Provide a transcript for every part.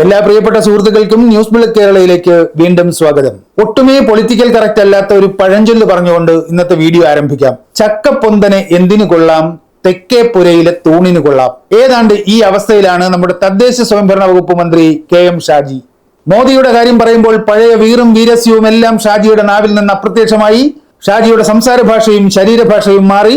എല്ലാ പ്രിയപ്പെട്ട സുഹൃത്തുക്കൾക്കും ന്യൂസ് ബുള്ളറ്റ് കേരളയിലേക്ക് വീണ്ടും സ്വാഗതം. ഒട്ടുമേ പൊളിറ്റിക്കൽ കറക്റ്റ് അല്ലാത്ത ഒരു പഴഞ്ചൊല്ല് പറഞ്ഞുകൊണ്ട് ഇന്നത്തെ വീഡിയോ ആരംഭിക്കാം. ചക്കപ്പൊന്തനെ എന്തിനു കൊള്ളാം, തെക്കേ പുരയിലെ തൂണിന് കൊള്ളാം. ഏതാണ്ട് ഈ അവസ്ഥയിലാണ് നമ്മുടെ തദ്ദേശ സ്വയംഭരണ വകുപ്പ് മന്ത്രി KM ഷാജി. മോദിയുടെ കാര്യം പറയുമ്പോൾ പഴയ വീറും വീരസ്യവും എല്ലാം ഷാജിയുടെ നാവിൽ നിന്ന് അപ്രത്യക്ഷമായി. ഷാജിയുടെ സംസാര ഭാഷയും ശരീരഭാഷയും മാറി.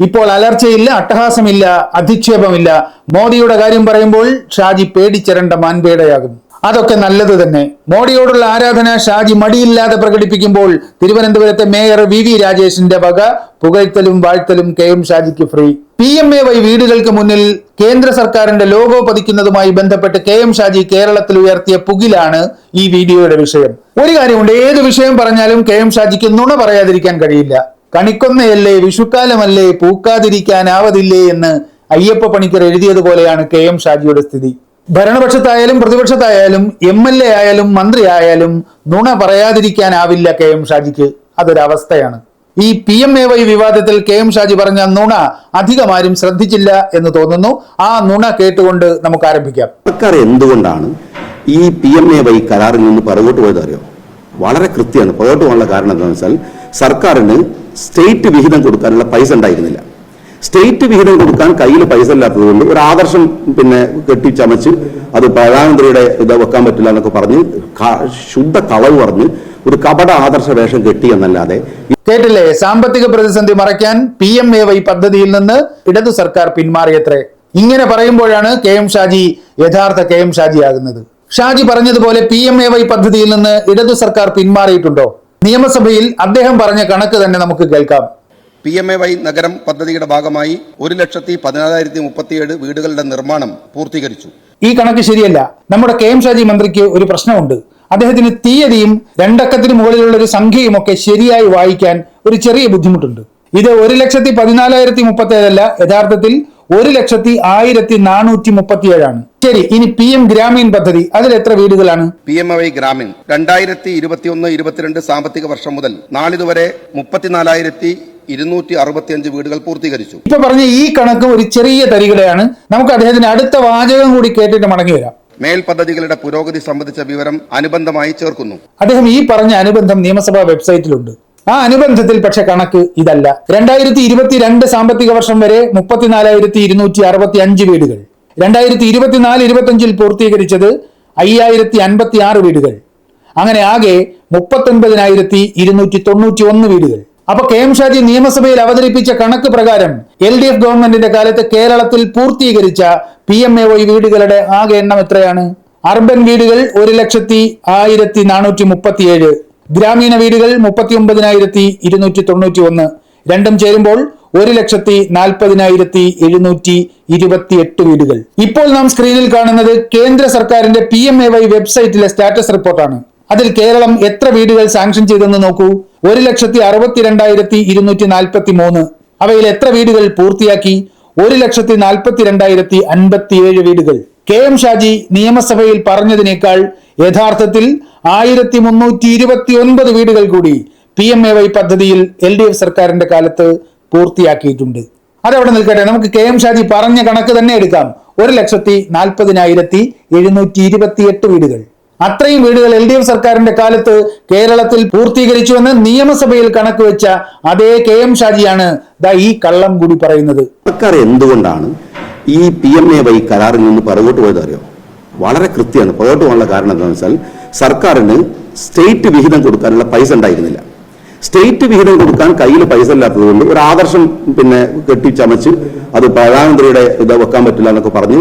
ഇപ്പോൾ അലർച്ചയില്ല, അട്ടഹാസമില്ല, അധിക്ഷേപമില്ല. മോദിയുടെ കാര്യം പറയുമ്പോൾ ഷാജി പേടിച്ചിരണ്ട മാൻപേടയാകും. അതൊക്കെ നല്ലത് തന്നെ. മോഡിയോടുള്ള ആരാധന ഷാജി മടിയില്ലാതെ പ്രകടിപ്പിക്കുമ്പോൾ തിരുവനന്തപുരത്തെ മേയർ VV രാജേഷിന്റെ വക പുകഴ്ത്തലും വാഴ്ത്തലും KM ഷാജിക്ക് ഫ്രീ. PMAY വീടുകൾക്ക് മുന്നിൽ കേന്ദ്ര സർക്കാരിന്റെ ലോഗോ പതിക്കുന്നതുമായി ബന്ധപ്പെട്ട് KM ഷാജി കേരളത്തിൽ ഉയർത്തിയ പുകിലാണ് ഈ വീഡിയോയുടെ വിഷയം. ഒരു കാര്യമുണ്ട്, ഏത് വിഷയം പറഞ്ഞാലും KM ഷാജിക്ക് നുണ പറയാതിരിക്കാൻ കഴിയില്ല. കണിക്കൊന്നയല്ലേ, വിഷുക്കാലമല്ലേ, പൂക്കാതിരിക്കാനാവതില്ലേ എന്ന് അയ്യപ്പ പണിക്കർ എഴുതിയതുപോലെയാണ് KM ഷാജിയുടെ സ്ഥിതി. ഭരണപക്ഷത്തായാലും പ്രതിപക്ഷത്തായാലും MLA ആയാലും മന്ത്രി ആയാലും നുണ പറയാതിരിക്കാനാവില്ല KM ഷാജിക്ക്. അതൊരവസ്ഥയാണ്. ഈ PMAY വിവാദത്തിൽ KM ഷാജി പറഞ്ഞ നുണ അധികമാരും ശ്രദ്ധിച്ചില്ല എന്ന് തോന്നുന്നു. ആ നുണ കേട്ടുകൊണ്ട് നമുക്ക് ആരംഭിക്കാം. സർക്കാർ എന്തുകൊണ്ടാണ് ഈ PMAY കരാറിൽ നിന്ന് പുറകോട്ട് പോയത് അറിയോ? വളരെ കൃത്യമാണ്. പുറകോട്ട് പോകാനുള്ള കാരണം എന്താണെന്ന് വെച്ചാൽ സർക്കാരിന് സ്റ്റേറ്റ് വിഹിതം കൊടുക്കാനുള്ള പൈസ ഉണ്ടായിരുന്നില്ല. സ്റ്റേറ്റ് വിഹിതം കൊടുക്കാൻ കയ്യിൽ പൈസ ഇല്ലാത്തതുകൊണ്ട് ഒരു ആദർശം കെട്ടിച്ചമച്ച് അത് പ്രധാനമന്ത്രിയുടെ ഇത് വെക്കാൻ പറ്റില്ല എന്നൊക്കെ പറഞ്ഞ് ശുദ്ധ കളവ് പറഞ്ഞ് ഒരു കപട ആദർശ വേഷം കെട്ടി എന്നല്ലാതെ. കേട്ടില്ലേ, സാമ്പത്തിക പ്രതിസന്ധി മറയ്ക്കാൻ PMAY പദ്ധതിയിൽ നിന്ന് ഇടതു സർക്കാർ പിന്മാറിയത്രേ. ഇങ്ങനെ പറയുമ്പോഴാണ് KM ഷാജി യഥാർത്ഥ KM ഷാജി ആകുന്നത്. ഷാജി പറഞ്ഞതുപോലെ PMAY പദ്ധതിയിൽ നിന്ന് ഇടതു സർക്കാർ പിന്മാറിയിട്ടുണ്ടോ? നിയമസഭയിൽ അദ്ദേഹം പറഞ്ഞ കണക്ക് തന്നെ നമുക്ക് കേൾക്കാം. PMAY നഗരം പദ്ധതിയുടെ ഭാഗമായി 1,14,037 വീടുകളുടെ നിർമ്മാണം പൂർത്തീകരിച്ചു. ഈ കണക്ക് ശരിയല്ല. നമ്മുടെ KM ഷാജി മന്ത്രിക്ക് ഒരു പ്രശ്നമുണ്ട്. അദ്ദേഹത്തിന് തീയതിയും രണ്ടക്കത്തിന് മുകളിലുള്ള ഒരു സംഖ്യയും ഒക്കെ ശരിയായി വായിക്കാൻ ഒരു ചെറിയ ബുദ്ധിമുട്ടുണ്ട്. ഇത് 1,14,037 അല്ല, യഥാർത്ഥത്തിൽ 1,01,437 ശരി. ഇനി PM ഗ്രാമീൺ പദ്ധതി, അതിൽ എത്ര വീടുകളാണ്? PMAY ഗ്രാമീൺ 2021-22 സാമ്പത്തിക വർഷം മുതൽ നാളിതുവരെ 34,265 വീടുകൾ പൂർത്തീകരിച്ചു. ഇപ്പൊ പറഞ്ഞ ഈ കണക്ക് ഒരു ചെറിയ തരികടയാണ്. നമുക്ക് അദ്ദേഹത്തിന്റെ അടുത്ത വാചകം കൂടി കേട്ടിട്ട് മടങ്ങി വരാം. മേൽ പദ്ധതികളുടെ പുരോഗതി സംബന്ധിച്ച വിവരം അനുബന്ധമായി ചേർക്കുന്നു. അദ്ദേഹം ഈ പറഞ്ഞ അനുബന്ധം നിയമസഭാ വെബ്സൈറ്റിലുണ്ട്. ആ അനുബന്ധത്തിൽ പക്ഷെ കണക്ക് ഇതല്ല. 2022 സാമ്പത്തിക വർഷം വരെ 34,265 വീടുകൾ. 2024-25 പൂർത്തീകരിച്ചത് 5,056 വീടുകൾ. അങ്ങനെ ആകെ 39,291 വീടുകൾ. അപ്പൊ KM ഷാജി നിയമസഭയിൽ അവതരിപ്പിച്ച കണക്ക് പ്രകാരം LDF ഗവൺമെന്റിന്റെ കാലത്ത് കേരളത്തിൽ പൂർത്തീകരിച്ച PMAY വീടുകളുടെ ആകെ എണ്ണം എത്രയാണ്? അർബൻ വീടുകൾ 1,01,437, ഗ്രാമീണ വീടുകൾ 39,291. രണ്ടും ചേരുമ്പോൾ 1,40,728 വീടുകൾ. ഇപ്പോൾ നാം സ്ക്രീനിൽ കാണുന്നത് കേന്ദ്ര സർക്കാരിന്റെ PMAY വെബ്സൈറ്റിലെ സ്റ്റാറ്റസ് റിപ്പോർട്ടാണ്. അതിൽ കേരളം എത്ര വീടുകൾ സാങ്ഷൻ ചെയ്തെന്ന് നോക്കൂ. 1,62,243. അവയിൽ എത്ര വീടുകൾ പൂർത്തിയാക്കി? 1,42,057 വീടുകൾ. KM ഷാജി നിയമസഭയിൽ പറഞ്ഞതിനേക്കാൾ യഥാർത്ഥത്തിൽ 1,329 വീടുകൾ കൂടി PMAY പദ്ധതിയിൽ LDF സർക്കാരിന്റെ കാലത്ത് പൂർത്തിയാക്കിയിട്ടുണ്ട്. അതവിടെ നിൽക്കട്ടെ, നമുക്ക് KM ഷാജി പറഞ്ഞ കണക്ക് തന്നെ എടുക്കാം. 1,40,728 വീടുകൾ. അത്രയും വീടുകൾ LDF സർക്കാരിന്റെ കാലത്ത് കേരളത്തിൽ പൂർത്തീകരിച്ചുവെന്ന് നിയമസഭയിൽ കണക്ക് വെച്ച അതേ KM ഷാജിയാണ് ഈ കള്ളം കൂടി പറയുന്നത്. സർക്കാർ എന്തുകൊണ്ടാണ് ഈ PMAY കരാറിൽ നിന്ന് പുറകോട്ട് പോയത് അറിയോ? വളരെ കൃത്യമാണ്. പുറകോട്ട് പോകാനുള്ള കാരണം എന്താണെന്ന് വെച്ചാൽ സർക്കാരിന് സ്റ്റേറ്റ് വിഹിതം കൊടുക്കാനുള്ള പൈസ ഉണ്ടായിരുന്നില്ല. സ്റ്റേറ്റ് വിഹിതം കൊടുക്കാൻ കയ്യിൽ പൈസ ഇല്ലാത്തതുകൊണ്ട് ഒരു ആദർശം കെട്ടിച്ചമച്ച് അത് പ്രധാനമന്ത്രിയുടെ ഇത് വെക്കാൻ പറ്റില്ല എന്നൊക്കെ പറഞ്ഞ്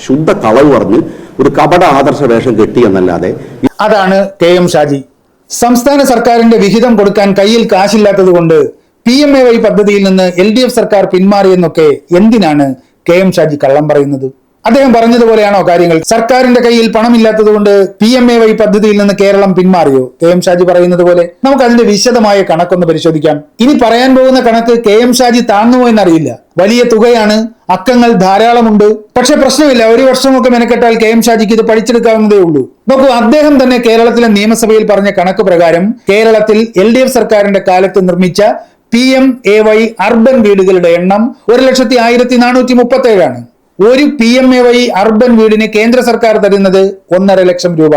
ശുദ്ധ കളവ് പറഞ്ഞ് ഒരു കപട ആദർശ വേഷം കെട്ടി എന്നല്ലാതെ. അതാണ് KM ഷാജി. സംസ്ഥാന സർക്കാരിന്റെ വിഹിതം കൊടുക്കാൻ കയ്യിൽ കാശില്ലാത്തത് കൊണ്ട് PMAY പദ്ധതിയിൽ നിന്ന് LDF സർക്കാർ പിന്മാറിയെന്നൊക്കെ എന്തിനാണ് KM ഷാജി കള്ളം പറയുന്നത്? അദ്ദേഹം പറഞ്ഞതുപോലെയാണോ കാര്യങ്ങൾ? സർക്കാരിന്റെ കയ്യിൽ പണമില്ലാത്തത് കൊണ്ട് PMAY പദ്ധതിയിൽ നിന്ന് കേരളം പിന്മാറിയോ? KM ഷാജി പറയുന്നത് പോലെ നമുക്ക് അതിന്റെ വിശദമായ കണക്കൊന്ന് പരിശോധിക്കാം. ഇനി പറയാൻ പോകുന്ന കണക്ക് KM ഷാജി താഴ്ന്നുവോ എന്നറിയില്ല. വലിയ തുകയാണ്, അക്കങ്ങൾ ധാരാളമുണ്ട്. പക്ഷെ പ്രശ്നമില്ല, ഒരു വർഷമൊക്കെ മെനക്കെട്ടാൽ KM ഷാജിക്ക് ഇത് പഠിച്ചെടുക്കാവുന്നതേ ഉള്ളൂ. നോക്കൂ, അദ്ദേഹം തന്നെ കേരളത്തിലെ നിയമസഭയിൽ പറഞ്ഞ കണക്ക് പ്രകാരം കേരളത്തിൽ LDF സർക്കാരിന്റെ കാലത്ത് നിർമ്മിച്ച PMAY അർബൻ വീടുകളുടെ എണ്ണം 1,01,437. ഒരു PMAY അർബൻ വീടിന് കേന്ദ്ര സർക്കാർ തരുന്നത് 1.5 ലക്ഷം രൂപ,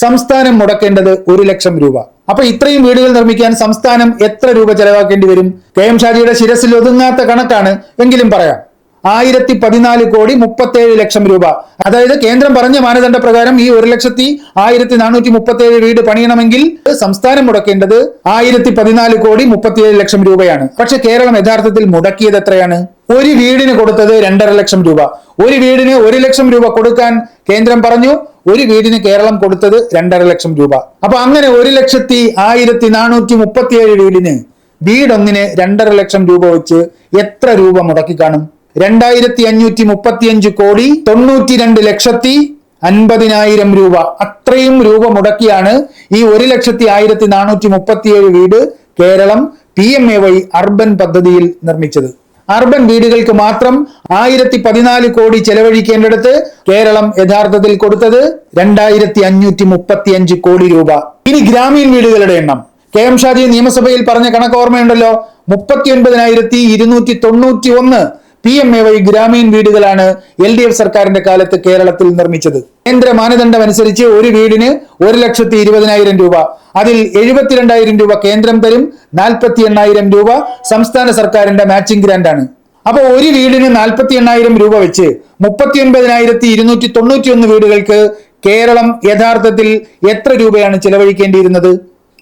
സംസ്ഥാനം മുടക്കേണ്ടത് 1 ലക്ഷം രൂപ. അപ്പൊ ഇത്രയും വീടുകൾ നിർമ്മിക്കാൻ സംസ്ഥാനം എത്ര രൂപ ചെലവാക്കേണ്ടി വരും? KM ഷാജിയുടെ ശിരസിൽ ഒതുങ്ങാത്ത കണക്കാണ്, എങ്കിലും പറയാം. 1014,37,00,000 രൂപ. അതായത് കേന്ദ്രം പറഞ്ഞ മാനദണ്ഡ പ്രകാരം ഈ 1,14,437 വീട് പണിയണമെങ്കിൽ സംസ്ഥാനം മുടക്കേണ്ടത് 1014,37,00,000 രൂപയാണ്. പക്ഷെ കേരളം യഥാർത്ഥത്തിൽ മുടക്കിയത് എത്രയാണ്? ഒരു വീടിന് കൊടുത്തത് 2.5 ലക്ഷം രൂപ. ഒരു വീടിന് 1 ലക്ഷം രൂപ കൊടുക്കാൻ കേന്ദ്രം പറഞ്ഞു, ഒരു വീടിന് കേരളം കൊടുത്തത് 2.5 ലക്ഷം രൂപ. അപ്പൊ അങ്ങനെ 1,14,37 വീടിന് വീടൊന്നിന് 2.5 ലക്ഷം രൂപ വെച്ച് എത്ര രൂപ മുടക്കി കാണും? 2,535,92,50,000 രൂപ. അത്രയും രൂപ മുടക്കിയാണ് ഈ 1,01,437 വീട് കേരളം PMAY അർബൻ പദ്ധതിയിൽ നിർമ്മിച്ചത്. അർബൻ വീടുകൾക്ക് മാത്രം 1,014 കോടി ചെലവഴിക്കേണ്ടിടത്ത് കേരളം യഥാർത്ഥത്തിൽ കൊടുത്തത് 2,535 കോടി രൂപ. ഇനി ഗ്രാമീൺ വീടുകളുടെ എണ്ണം. KM ഷാജി നിയമസഭയിൽ പറഞ്ഞ കണക്ക് ഓർമ്മയുണ്ടല്ലോ, 39,291 PMAY ഗ്രാമീൺ വീടുകളാണ് LDF സർക്കാരിന്റെ കാലത്ത് കേരളത്തിൽ നിർമ്മിച്ചത്. കേന്ദ്ര മാനദണ്ഡം അനുസരിച്ച് ഒരു വീടിന് 1,20,000 രൂപ, അതിൽ 72,000 രൂപ കേന്ദ്രം തരും, 48,000 രൂപ സംസ്ഥാന സർക്കാരിന്റെ മാച്ചിങ് ഗ്രാന്റ് ആണ്. അപ്പൊ ഒരു വീടിന് 48,000 രൂപ വെച്ച് 39,291 വീടുകൾക്ക് കേരളം യഥാർത്ഥത്തിൽ എത്ര രൂപയാണ് ചെലവഴിക്കേണ്ടിയിരുന്നത്?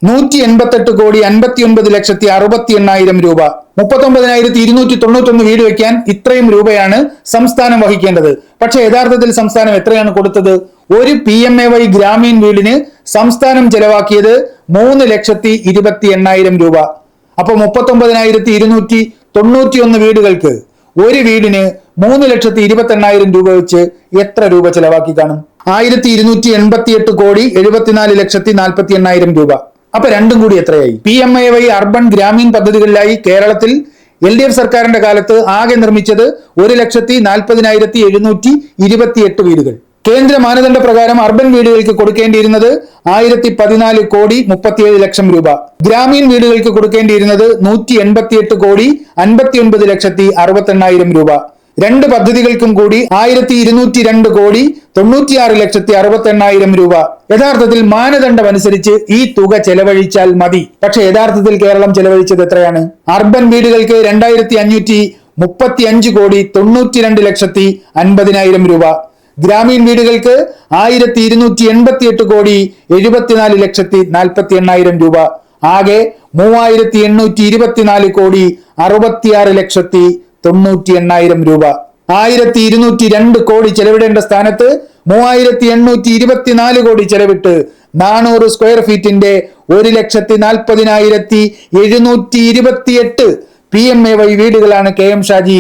188,59,68,000 രൂപ. 39,291 വീട് വെക്കാൻ ഇത്രയും രൂപയാണ് സംസ്ഥാനം വഹിക്കേണ്ടത്. പക്ഷെ യഥാർത്ഥത്തിൽ സംസ്ഥാനം എത്രയാണ് കൊടുത്തത്? ഒരു PMAY ഗ്രാമീൺ വീടിന് സംസ്ഥാനം ചെലവാക്കിയത് 3,28,000 രൂപ. അപ്പൊ 39,291 വീടുകൾക്ക് ഒരു വീടിന് 3,28,000 രൂപ വെച്ച് എത്ര രൂപ ചെലവാക്കി കാണും? 1,288,74,48,000 രൂപ. അപ്പൊ രണ്ടും കൂടി എത്രയായി? PMAY അർബൻ ഗ്രാമീൺ പദ്ധതികളിലായി കേരളത്തിൽ LDF സർക്കാരിന്റെ കാലത്ത് ആകെ നിർമ്മിച്ചത് 1,40,728 വീടുകൾ. കേന്ദ്ര മാനദണ്ഡ പ്രകാരം അർബൻ വീടുകൾക്ക് കൊടുക്കേണ്ടിയിരുന്നത് 1,014,37,00,000 രൂപ. ഗ്രാമീൺ വീടുകൾക്ക് കൊടുക്കേണ്ടിയിരുന്നത് 188,59,68,000 രൂപ. രണ്ട് പദ്ധതികൾക്കും കൂടി 1,202,96,68,000 രൂപ. യഥാർത്ഥത്തിൽ മാനദണ്ഡം അനുസരിച്ച് ഈ തുക ചെലവഴിച്ചാൽ മതി. പക്ഷെ യഥാർത്ഥത്തിൽ കേരളം ചെലവഴിച്ചത് എത്രയാണ്? അർബൻ വീടുകൾക്ക് 2,535,92,50,000 രൂപ. ഗ്രാമീൺ വീടുകൾക്ക് 1,288,74,48,000 രൂപ. ആകെ 3,824,66,90,000 രൂപ. 1,202 കോടി ചെലവിടേണ്ട സ്ഥാനത്ത് 3,824 കോടി ചെലവിട്ട് 400 സ്ക്വയർ ഫീറ്റിന്റെ 1,40,728 PMAY വീടുകളാണ് KM ഷാജി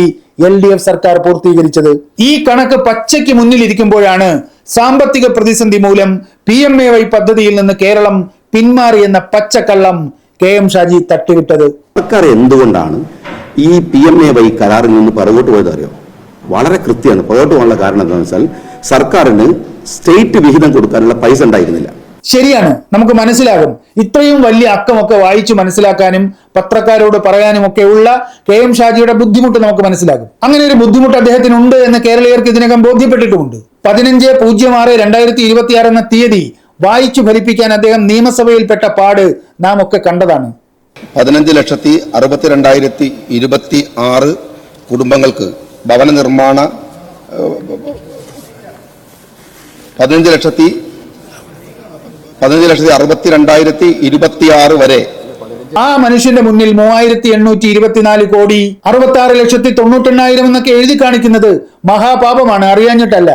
LDF സർക്കാർ പൂർത്തീകരിച്ചത്. ഈ കണക്ക് പച്ചയ്ക്ക് മുന്നിലിരിക്കുമ്പോഴാണ് സാമ്പത്തിക പ്രതിസന്ധി മൂലം PMAY പദ്ധതിയിൽ നിന്ന് കേരളം പിന്മാറിയെന്ന പച്ചക്കള്ളം KM ഷാജി തട്ടിവിട്ടത്. സർക്കാർ എന്തുകൊണ്ടാണ് ഈ PMAY കരാറിൽ നിന്ന് പുറകോട്ട് പോയത് അറിയോ? വളരെ കൃത്യമാണ്. പുറകോട്ട് പോകാനുള്ള കാരണം എന്താണെന്ന് വെച്ചാൽ സർക്കാരിന് സ്റ്റേറ്റ് വിഹിതം കൊടുക്കാനുള്ള പൈസ ഉണ്ടായിരുന്നില്ല. ശരിയാണ്, നമുക്ക് മനസ്സിലാകും. ഇത്രയും വലിയ അക്കമൊക്കെ വായിച്ചു മനസ്സിലാക്കാനും പത്രക്കാരോട് പറയാനും ഒക്കെ ഉള്ള KM ഷാജിയുടെ ബുദ്ധിമുട്ട് നമുക്ക് മനസ്സിലാകും. അങ്ങനെ ഒരു ബുദ്ധിമുട്ട് അദ്ദേഹത്തിനുണ്ട് എന്ന് കേരളീയർക്ക് ഇതിനകം ബോധ്യപ്പെട്ടിട്ടുമുണ്ട്. 15/06/2026 എന്ന തീയതി വായിച്ചു ഫലിപ്പിക്കാൻ അദ്ദേഹം നിയമസഭയിൽപ്പെട്ട പാട് നാം ഒക്കെ കണ്ടതാണ്. 15,62,2026 കുടുംബങ്ങൾക്ക് ഭവന നിർമ്മാണ 15,62,26 വരെ ആ മനുഷ്യന്റെ മുന്നിൽ 3,824 കോടി 66,98,000 എന്നൊക്കെ എഴുതി കാണിക്കുന്നത് മഹാപാപമാണ്, അറിയാഞ്ഞിട്ടല്ല.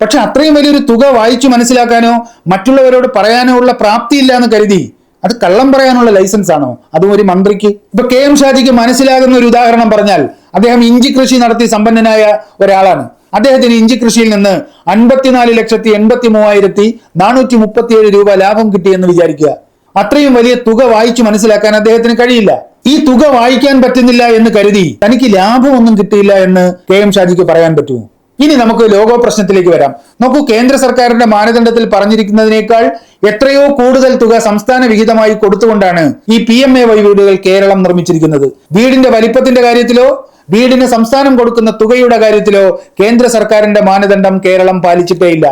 പക്ഷെ അത്രയും വലിയൊരു തുക വായിച്ചു മനസ്സിലാക്കാനോ മറ്റുള്ളവരോട് പറയാനോ ഉള്ള പ്രാപ്തിയില്ല എന്ന് കരുതി അത് കള്ളം പറയാനുള്ള ലൈസൻസ് ആണോ? അതും ഒരു മന്ത്രിക്ക്? ഇപ്പൊ KM ഷാജിക്ക് മനസ്സിലാകുന്ന ഒരു ഉദാഹരണം പറഞ്ഞാൽ, അദ്ദേഹം ഇഞ്ചി കൃഷി നടത്തി സമ്പന്നനായ ഒരാളാണ്. അദ്ദേഹത്തിന് ഇഞ്ചി കൃഷിയിൽ നിന്ന് 54,83,437 രൂപ ലാഭം കിട്ടിയെന്ന് വിചാരിക്കുക. അത്രയും വലിയ തുക വായിച്ചു മനസ്സിലാക്കാൻ അദ്ദേഹത്തിന് കഴിയില്ല. ഈ തുക വായിക്കാൻ പറ്റുന്നില്ല എന്ന് കരുതി തനിക്ക് ലാഭമൊന്നും കിട്ടിയില്ല എന്ന് KM ഷാജിക്ക് പറയാൻ പറ്റുമോ? ഇനി നമുക്ക് ലോഗോ പ്രശ്നത്തിലേക്ക് വരാം. നോക്കൂ, കേന്ദ്ര സർക്കാരിന്റെ മാനദണ്ഡത്തിൽ പറഞ്ഞിരിക്കുന്നതിനേക്കാൾ എത്രയോ കൂടുതൽ തുക സംസ്ഥാന വിഹിതമായി കൊടുത്തുകൊണ്ടാണ് ഈ PMAY വീടുകൾ കേരളം നിർമ്മിച്ചിരിക്കുന്നത്. വീടിന്റെ വലിപ്പത്തിന്റെ കാര്യത്തിലോ വീടിന് സംസ്ഥാനം കൊടുക്കുന്ന തുകയുടെ കാര്യത്തിലോ കേന്ദ്ര സർക്കാരിന്റെ മാനദണ്ഡം കേരളം പാലിച്ചിട്ടേയില്ല.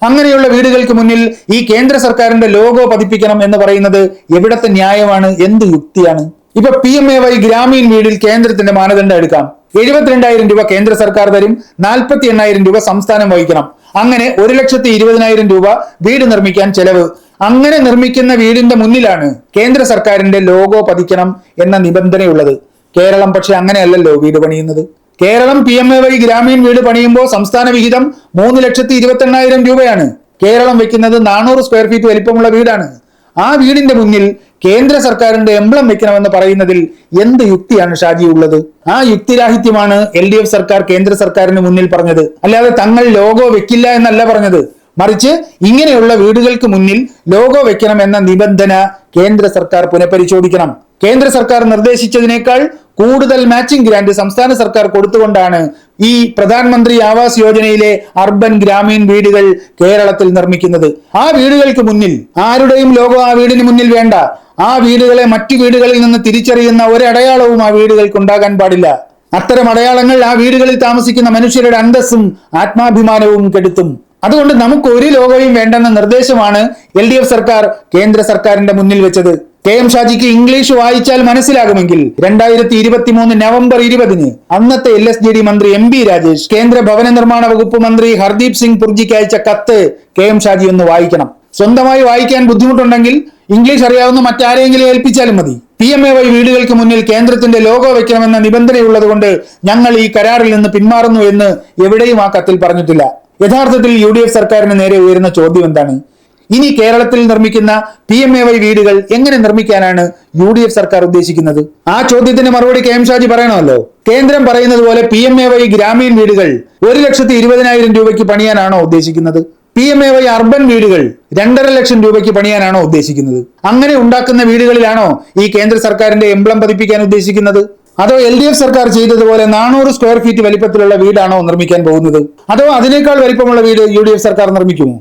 അങ്ങനെയുള്ള വീടുകൾക്ക് മുന്നിൽ ഈ കേന്ദ്ര സർക്കാരിന്റെ ലോഗോ പതിപ്പിക്കണം എന്ന് പറയുന്നത് എവിടത്തെ ന്യായമാണ്, എന്ത് യുക്തിയാണ്? ഇപ്പൊ PMAY ഗ്രാമീൺ വീടിൽ കേന്ദ്രത്തിന്റെ മാനദണ്ഡം എടുക്കാം. 72,000 രൂപ കേന്ദ്ര സർക്കാർ തരും, 48,000 രൂപ സംസ്ഥാനം വഹിക്കണം. അങ്ങനെ 1,20,000 രൂപ വീട് നിർമ്മിക്കാൻ ചെലവ്. അങ്ങനെ നിർമ്മിക്കുന്ന വീടിന്റെ മുന്നിലാണ് കേന്ദ്ര സർക്കാരിന്റെ ലോഗോ പതിക്കണം എന്ന നിബന്ധനയുള്ളത്. കേരളം പക്ഷെ അങ്ങനെയല്ലല്ലോ വീട് പണിയുന്നത്. കേരളം PMAY ഗ്രാമീൺ വീട് പണിയുമ്പോൾ സംസ്ഥാന വിഹിതം 3,28,000 രൂപയാണ്. കേരളം വെക്കുന്നത് 400 സ്ക്വയർ ഫീറ്റ് വലിപ്പമുള്ള വീടാണ്. ആ വീടിന്റെ മുന്നിൽ കേന്ദ്ര സർക്കാരിന്റെ എംബ്ലം വെക്കണമെന്ന് പറയുന്നതിൽ എന്ത് യുക്തിയാണ് ഷാജി ഉള്ളത്? ആ യുക്തിരാഹിത്യമാണ് LDF സർക്കാർ കേന്ദ്ര സർക്കാരിന് മുന്നിൽ പറഞ്ഞത്. അല്ലാതെ തങ്ങൾ ലോഗോ വെക്കില്ല എന്നല്ല പറഞ്ഞത്. മറിച്ച് ഇങ്ങനെയുള്ള വീടുകൾക്ക് മുന്നിൽ ലോഗോ വെക്കണം എന്ന നിബന്ധന കേന്ദ്ര സർക്കാർ പുനഃപരിശോധിക്കണം. കേന്ദ്ര സർക്കാർ നിർദ്ദേശിച്ചതിനേക്കാൾ കൂടുതൽ മാച്ചിങ് ഗ്രാന്റ് സംസ്ഥാന സർക്കാർ കൊടുത്തുകൊണ്ടാണ് ഈ പ്രധാനമന്ത്രി ആവാസ് യോജനയിലെ അർബൻ ഗ്രാമീൺ വീടുകൾ കേരളത്തിൽ നിർമ്മിക്കുന്നത്. ആ വീടുകൾക്ക് മുന്നിൽ ആരുടെയും ലോഗോ ആ വീടിന് മുന്നിൽ വേണ്ട. ആ വീടുകളെ മറ്റു വീടുകളിൽ നിന്ന് തിരിച്ചറിയുന്ന ഒരടയാളവും ആ വീടുകൾക്ക് ഉണ്ടാകാൻ പാടില്ല. അത്തരം അടയാളങ്ങൾ ആ വീടുകളിൽ താമസിക്കുന്ന മനുഷ്യരുടെ അന്തസ്സും ആത്മാഭിമാനവും കെടുത്തും. അതുകൊണ്ട് നമുക്ക് ഒരു ലോഗോയും വേണ്ടെന്ന നിർദ്ദേശമാണ് LDF സർക്കാർ കേന്ദ്ര സർക്കാരിന്റെ മുന്നിൽ വെച്ചത്. KM ഷാജിക്ക് ഇംഗ്ലീഷ് വായിച്ചാൽ മനസ്സിലാകുമെങ്കിൽ 2023 നവംബർ 20 അന്നത്തെ LSGD മന്ത്രി MB രാജേഷ് കേന്ദ്ര ഭവന നിർമ്മാണ വകുപ്പ് മന്ത്രി ഹർദീപ് സിംഗ് പുർജിക്ക് അയച്ച കത്ത് KM ഷാജി ഒന്ന് വായിക്കണം. സ്വന്തമായി വായിക്കാൻ ബുദ്ധിമുട്ടുണ്ടെങ്കിൽ ഇംഗ്ലീഷ് അറിയാവുന്ന മറ്റാരെങ്കിലും ഏൽപ്പിച്ചാലും മതി. PMAY വീടുകൾക്ക് മുന്നിൽ കേന്ദ്രത്തിന്റെ ലോഗോ വെക്കണമെന്ന നിബന്ധനയുള്ളത് കൊണ്ട് ഞങ്ങൾ ഈ കരാറിൽ നിന്ന് പിന്മാറുന്നു എന്ന് എവിടെയും ആ കത്തിൽ പറഞ്ഞിട്ടില്ല. യഥാർത്ഥത്തിൽ UDF സർക്കാരിന് നേരെ ഉയരുന്ന ചോദ്യം എന്താണ്? ഇനി കേരളത്തിൽ നിർമ്മിക്കുന്ന PMAY വീടുകൾ എങ്ങനെ നിർമ്മിക്കാനാണ് UDF സർക്കാർ ഉദ്ദേശിക്കുന്നത്? ആ ചോദ്യത്തിന് മറുപടി KM ഷാജി പറയണമല്ലോ. കേന്ദ്രം പറയുന്നത് പോലെ PMAY ഗ്രാമീൺ വീടുകൾ 1,20,000 രൂപയ്ക്ക് പണിയാനാണോ ഉദ്ദേശിക്കുന്നത്? PMAY അർബൻ വീടുകൾ 2.5 ലക്ഷം രൂപയ്ക്ക് പണിയാനാണോ ഉദ്ദേശിക്കുന്നത്? അങ്ങനെ ഉണ്ടാക്കുന്ന വീടുകളിലാണോ ഈ കേന്ദ്ര സർക്കാരിന്റെ എംബ്ലം പതിപ്പിക്കാൻ ഉദ്ദേശിക്കുന്നത്? അതോ LDF സർക്കാർ ചെയ്തതുപോലെ 400 സ്ക്വയർ ഫീറ്റ് വലിപ്പത്തിലുള്ള വീടാണോ നിർമ്മിക്കാൻ പോകുന്നത്? അതോ അതിനേക്കാൾ വലിപ്പമുള്ള വീട് UDF സർക്കാർ നിർമ്മിക്കുമോ?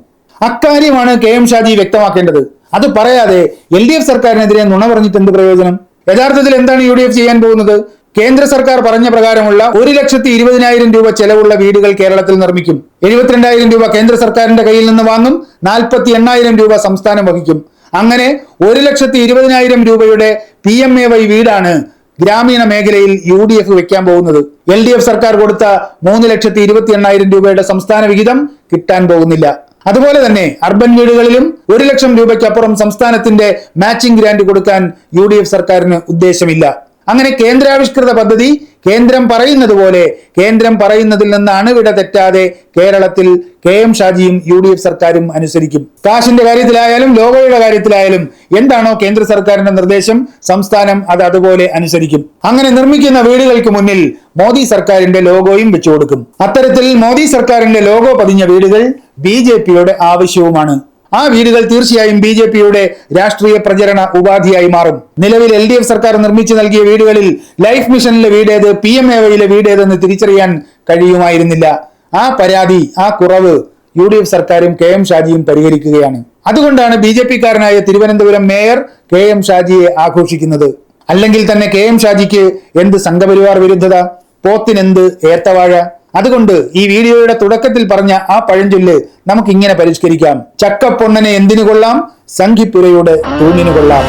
അക്കാര്യമാണ് KM ഷാജി വ്യക്തമാക്കേണ്ടത്. അത് പറയാതെ LDF സർക്കാരിനെതിരെ നുണ പറഞ്ഞിട്ട് എന്ത് പ്രയോജനം? യഥാർത്ഥത്തിൽ എന്താണ് UDF ചെയ്യാൻ പോകുന്നത്? കേന്ദ്ര സർക്കാർ പറഞ്ഞ പ്രകാരമുള്ള 1,20,000 രൂപ ചെലവുള്ള വീടുകൾ കേരളത്തിൽ നിർമ്മിക്കും. 72,000 രൂപ കേന്ദ്ര സർക്കാരിന്റെ കയ്യിൽ നിന്ന് വാങ്ങും, 48,000 രൂപ സംസ്ഥാനം വഹിക്കും. അങ്ങനെ 1,20,000 രൂപയുടെ PMAY വീടാണ് ഗ്രാമീണ മേഖലയിൽ UDF വെക്കാൻ പോകുന്നത്. LDF സർക്കാർ കൊടുത്ത 3,28,000 രൂപയുടെ സംസ്ഥാന വിഹിതം കിട്ടാൻ പോകുന്നില്ല. അതുപോലെ തന്നെ അർബൻ വീടുകളിലും 1 ലക്ഷം രൂപയ്ക്കപ്പുറം സംസ്ഥാനത്തിന്റെ മാച്ചിങ് ഗ്രാന്റ് കൊടുക്കാൻ UDF സർക്കാരിന് ഉദ്ദേശമില്ല. അങ്ങനെ കേന്ദ്രാവിഷ്കൃത പദ്ധതി കേന്ദ്രം പറയുന്നത് പോലെ കേന്ദ്രം പറയുന്നതിൽ നിന്ന് അണുവിട തെറ്റാതെ കേരളത്തിൽ KM ഷാജിയും UDF സർക്കാരും അനുസരിക്കും. കാശിന്റെ കാര്യത്തിലായാലും ലോഗോയുടെ കാര്യത്തിലായാലും എന്താണോ കേന്ദ്ര സർക്കാരിന്റെ നിർദ്ദേശം സംസ്ഥാനം അത് അതുപോലെ അനുസരിക്കും. അങ്ങനെ നിർമ്മിക്കുന്ന വീടുകൾക്ക് മുന്നിൽ മോദി സർക്കാരിന്റെ ലോഗോയും വെച്ചു കൊടുക്കും. അത്തരത്തിൽ മോദി സർക്കാരിന്റെ ലോഗോ പതിഞ്ഞ വീടുകൾ BJPയുടെ ആവശ്യവുമാണ്. ആ വീടുകൾ തീർച്ചയായും BJPയുടെ രാഷ്ട്രീയ പ്രചരണ ഉപാധിയായി മാറും. നിലവിൽ LDF സർക്കാർ നിർമ്മിച്ചു നൽകിയ വീടുകളിൽ ലൈഫ് മിഷനിലെ വീടേത് PMAYയിലെ വീടേതെന്ന് തിരിച്ചറിയാൻ കഴിയുമായിരുന്നില്ല. ആ പരാതി, ആ കുറവ് UDF സർക്കാരും KM ഷാജിയും പരിഹരിക്കുകയാണ്. അതുകൊണ്ടാണ് BJPക്കാരനായ തിരുവനന്തപുരം മേയർ KM ഷാജിയെ ആഘോഷിക്കുന്നത്. അല്ലെങ്കിൽ തന്നെ KM ഷാജിക്ക് എന്ത് സംഘപരിവാർ വിരുദ്ധത, പോത്തിനെന്ത് ഏത്തവാഴ? അതുകൊണ്ട് ഈ വീഡിയോയുടെ തുടക്കത്തിൽ പറഞ്ഞ ആ പഴഞ്ചൊല്ല് നമുക്ക് ഇങ്ങനെ പരിഷ്കരിക്കാം: ചക്കപ്പൊണ്ണനെ എന്തിനു കൊള്ളാം, സംഘിപ്പുരയുടെ തൂണിനു കൊള്ളാം.